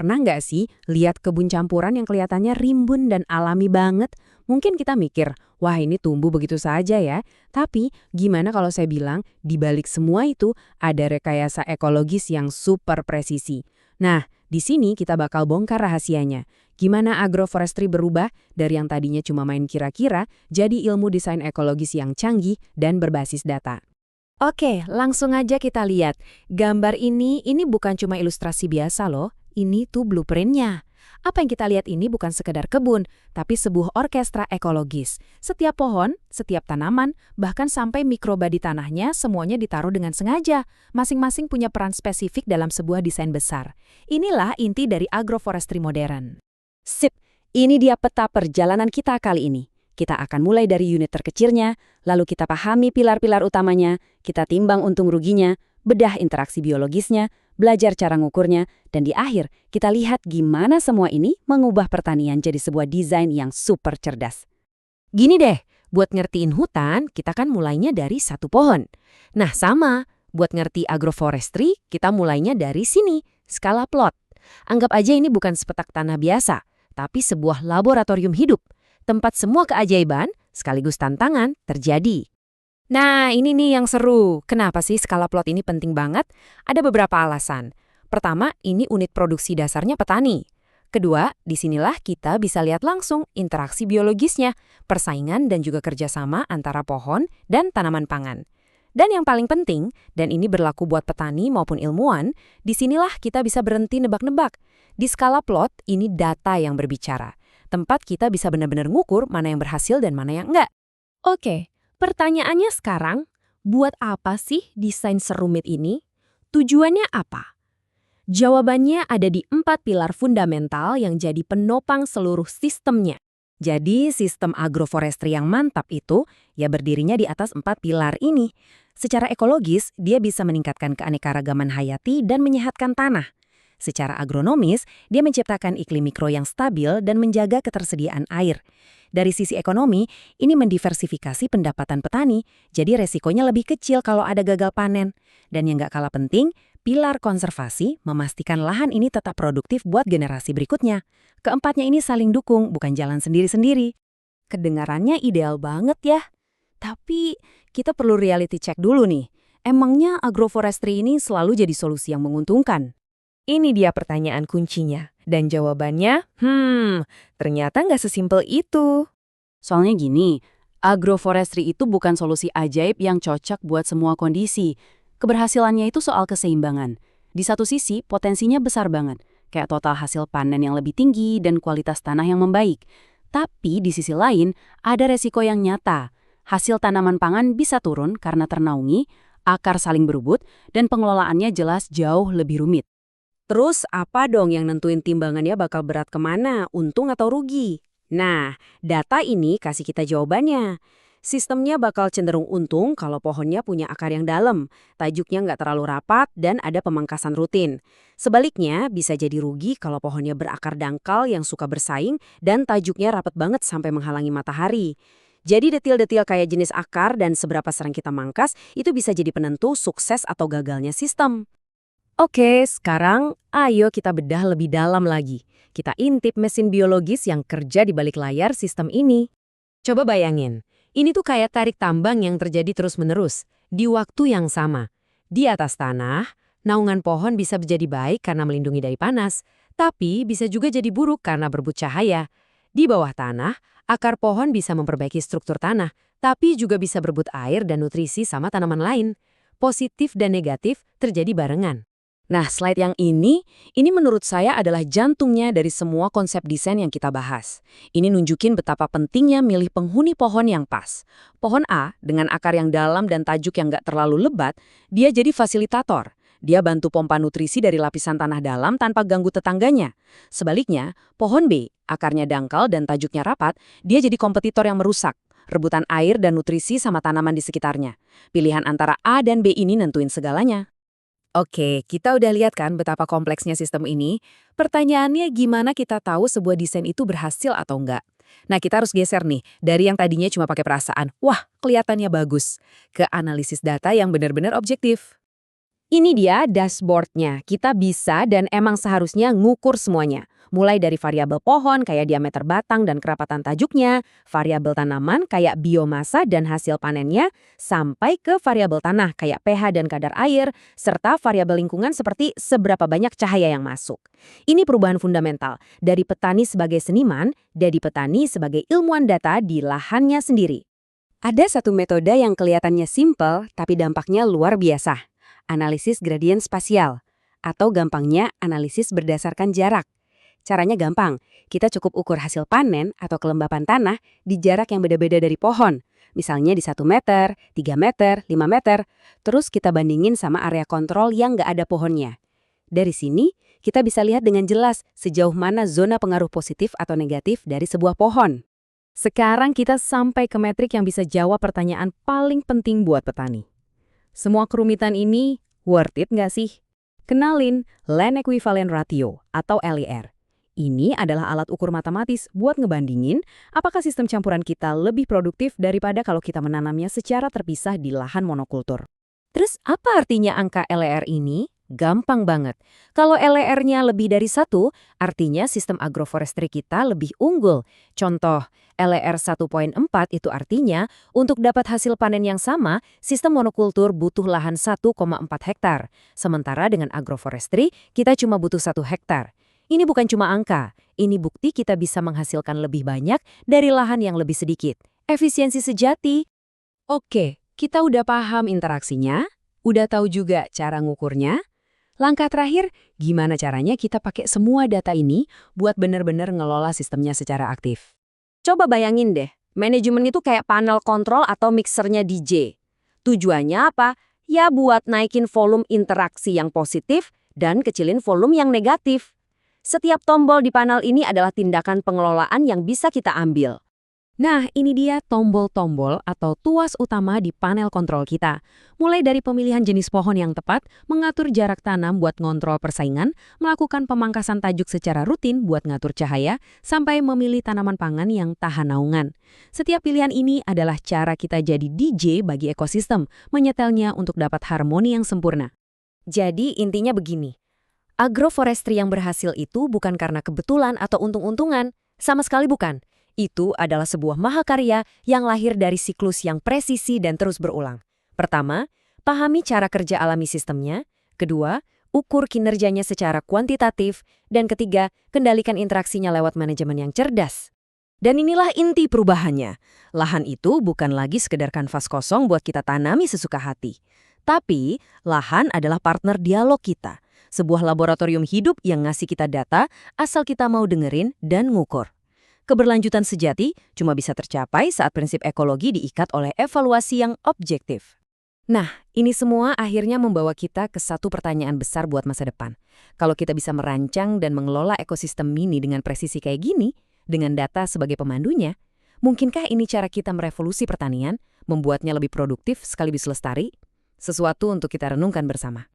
Pernah nggak sih lihat kebun campuran yang kelihatannya rimbun dan alami banget? Mungkin kita mikir, wah ini tumbuh begitu saja ya. Tapi gimana kalau saya bilang, di balik semua itu ada rekayasa ekologis yang super presisi. Nah, di sini kita bakal bongkar rahasianya. Gimana agroforestry berubah dari yang tadinya cuma main kira-kira, jadi ilmu desain ekologis yang canggih dan berbasis data. Oke, langsung aja kita lihat. Gambar ini bukan cuma ilustrasi biasa loh. Ini tuh blueprint-nya. Apa yang kita lihat ini bukan sekedar kebun, tapi sebuah orkestra ekologis. Setiap pohon, setiap tanaman, bahkan sampai mikroba di tanahnya semuanya ditaruh dengan sengaja. Masing-masing punya peran spesifik dalam sebuah desain besar. Inilah inti dari agroforestry modern. Sip, ini dia peta perjalanan kita kali ini. Kita akan mulai dari unit terkecilnya, lalu kita pahami pilar-pilar utamanya, kita timbang untung ruginya, bedah interaksi biologisnya, belajar cara ngukurnya, dan di akhir kita lihat gimana semua ini mengubah pertanian jadi sebuah desain yang super cerdas. Gini deh, buat ngertiin hutan, kita kan mulainya dari satu pohon. Nah sama, buat ngerti agroforestry, kita mulainya dari sini, skala plot. Anggap aja ini bukan sepetak tanah biasa, tapi sebuah laboratorium hidup. Tempat semua keajaiban, sekaligus tantangan, terjadi. Nah, ini nih yang seru. Kenapa sih skala plot ini penting banget? Ada beberapa alasan. Pertama, ini unit produksi dasarnya petani. Kedua, disinilah kita bisa lihat langsung interaksi biologisnya, persaingan dan juga kerjasama antara pohon dan tanaman pangan. Dan yang paling penting, dan ini berlaku buat petani maupun ilmuwan, disinilah kita bisa berhenti nebak-nebak. Di skala plot, ini data yang berbicara. Tempat kita bisa benar-benar ngukur mana yang berhasil dan mana yang enggak. Oke, pertanyaannya sekarang, buat apa sih desain serumit ini? Tujuannya apa? Jawabannya ada di 4 pilar fundamental yang jadi penopang seluruh sistemnya. Jadi sistem agroforestry yang mantap itu ya berdirinya di atas 4 pilar ini. Secara ekologis, dia bisa meningkatkan keanekaragaman hayati dan menyehatkan tanah. Secara agronomis, dia menciptakan iklim mikro yang stabil dan menjaga ketersediaan air. Dari sisi ekonomi, ini mendiversifikasi pendapatan petani, jadi resikonya lebih kecil kalau ada gagal panen. Dan yang gak kalah penting, pilar konservasi memastikan lahan ini tetap produktif buat generasi berikutnya. Keempatnya ini saling dukung, bukan jalan sendiri-sendiri. Kedengarannya ideal banget ya. Tapi kita perlu reality check dulu nih. Emangnya agroforestry ini selalu jadi solusi yang menguntungkan? Ini dia pertanyaan kuncinya. Dan jawabannya, ternyata nggak sesimpel itu. Soalnya gini, agroforestry itu bukan solusi ajaib yang cocok buat semua kondisi. Keberhasilannya itu soal keseimbangan. Di satu sisi, potensinya besar banget, kayak total hasil panen yang lebih tinggi dan kualitas tanah yang membaik. Tapi di sisi lain, ada resiko yang nyata. Hasil tanaman pangan bisa turun karena ternaungi, akar saling berebut, dan pengelolaannya jelas jauh lebih rumit. Terus apa dong yang nentuin timbangannya bakal berat kemana, untung atau rugi? Nah, data ini kasih kita jawabannya. Sistemnya bakal cenderung untung kalau pohonnya punya akar yang dalam, tajuknya nggak terlalu rapat, dan ada pemangkasan rutin. Sebaliknya, bisa jadi rugi kalau pohonnya berakar dangkal yang suka bersaing dan tajuknya rapat banget sampai menghalangi matahari. Jadi detil-detil kayak jenis akar dan seberapa sering kita mangkas, itu bisa jadi penentu sukses atau gagalnya sistem. Oke, sekarang ayo kita bedah lebih dalam lagi. Kita intip mesin biologis yang kerja di balik layar sistem ini. Coba bayangin, ini tuh kayak tarik tambang yang terjadi terus-menerus, di waktu yang sama. Di atas tanah, naungan pohon bisa menjadi baik karena melindungi dari panas, tapi bisa juga jadi buruk karena berebut cahaya. Di bawah tanah, akar pohon bisa memperbaiki struktur tanah, tapi juga bisa berebut air dan nutrisi sama tanaman lain. Positif dan negatif terjadi barengan. Nah, slide yang ini menurut saya adalah jantungnya dari semua konsep desain yang kita bahas. Ini nunjukin betapa pentingnya milih penghuni pohon yang pas. Pohon A, dengan akar yang dalam dan tajuk yang nggak terlalu lebat, dia jadi fasilitator. Dia bantu pompa nutrisi dari lapisan tanah dalam tanpa ganggu tetangganya. Sebaliknya, pohon B, akarnya dangkal dan tajuknya rapat, dia jadi kompetitor yang merusak. Rebutan air dan nutrisi sama tanaman di sekitarnya. Pilihan antara A dan B ini nentuin segalanya. Oke, kita udah lihat kan betapa kompleksnya sistem ini. Pertanyaannya gimana kita tahu sebuah desain itu berhasil atau enggak? Nah, kita harus geser nih, dari yang tadinya cuma pakai perasaan, wah, kelihatannya bagus, ke analisis data yang benar-benar objektif. Ini dia dashboardnya. Kita bisa dan emang seharusnya ngukur semuanya. Mulai dari variabel pohon kayak diameter batang dan kerapatan tajuknya, variabel tanaman kayak biomasa dan hasil panennya, sampai ke variabel tanah kayak pH dan kadar air, serta variabel lingkungan seperti seberapa banyak cahaya yang masuk. Ini perubahan fundamental dari petani sebagai seniman, dari petani sebagai ilmuwan data di lahannya sendiri. Ada satu metode yang kelihatannya simpel tapi dampaknya luar biasa. Analisis gradien spasial, atau gampangnya analisis berdasarkan jarak. Caranya gampang, kita cukup ukur hasil panen atau kelembapan tanah di jarak yang beda-beda dari pohon. Misalnya di 1 meter, 3 meter, 5 meter, terus kita bandingin sama area kontrol yang nggak ada pohonnya. Dari sini, kita bisa lihat dengan jelas sejauh mana zona pengaruh positif atau negatif dari sebuah pohon. Sekarang kita sampai ke metrik yang bisa jawab pertanyaan paling penting buat petani. Semua kerumitan ini worth it nggak sih? Kenalin Land Equivalent Ratio atau LER. Ini adalah alat ukur matematis buat ngebandingin apakah sistem campuran kita lebih produktif daripada kalau kita menanamnya secara terpisah di lahan monokultur. Terus apa artinya angka LER ini? Gampang banget. Kalau LER-nya lebih dari 1, artinya sistem agroforestry kita lebih unggul. Contoh, LER 1,4 itu artinya untuk dapat hasil panen yang sama, sistem monokultur butuh lahan 1,4 hektar. Sementara dengan agroforestry, kita cuma butuh 1 hektar. Ini bukan cuma angka, ini bukti kita bisa menghasilkan lebih banyak dari lahan yang lebih sedikit. Efisiensi sejati. Oke, kita udah paham interaksinya, udah tahu juga cara ngukurnya. Langkah terakhir, gimana caranya kita pakai semua data ini buat benar-benar ngelola sistemnya secara aktif. Coba bayangin deh, manajemen itu kayak panel kontrol atau mixernya DJ. Tujuannya apa? Ya buat naikin volume interaksi yang positif dan kecilin volume yang negatif. Setiap tombol di panel ini adalah tindakan pengelolaan yang bisa kita ambil. Nah, ini dia tombol-tombol atau tuas utama di panel kontrol kita. Mulai dari pemilihan jenis pohon yang tepat, mengatur jarak tanam buat ngontrol persaingan, melakukan pemangkasan tajuk secara rutin buat ngatur cahaya, sampai memilih tanaman pangan yang tahan naungan. Setiap pilihan ini adalah cara kita jadi DJ bagi ekosistem, menyetelnya untuk dapat harmoni yang sempurna. Jadi intinya begini, agroforestry yang berhasil itu bukan karena kebetulan atau untung-untungan, sama sekali bukan. Itu adalah sebuah mahakarya yang lahir dari siklus yang presisi dan terus berulang. Pertama, pahami cara kerja alami sistemnya. Kedua, ukur kinerjanya secara kuantitatif. Dan ketiga, kendalikan interaksinya lewat manajemen yang cerdas. Dan inilah inti perubahannya. Lahan itu bukan lagi sekedar kanvas kosong buat kita tanami sesuka hati. Tapi, lahan adalah partner dialog kita. Sebuah laboratorium hidup yang ngasih kita data asal kita mau dengerin dan ngukur. Keberlanjutan sejati cuma bisa tercapai saat prinsip ekologi diikat oleh evaluasi yang objektif. Nah, ini semua akhirnya membawa kita ke satu pertanyaan besar buat masa depan. Kalau kita bisa merancang dan mengelola ekosistem mini dengan presisi kayak gini, dengan data sebagai pemandunya, mungkinkah ini cara kita merevolusi pertanian, membuatnya lebih produktif sekaligus lestari? Sesuatu untuk kita renungkan bersama.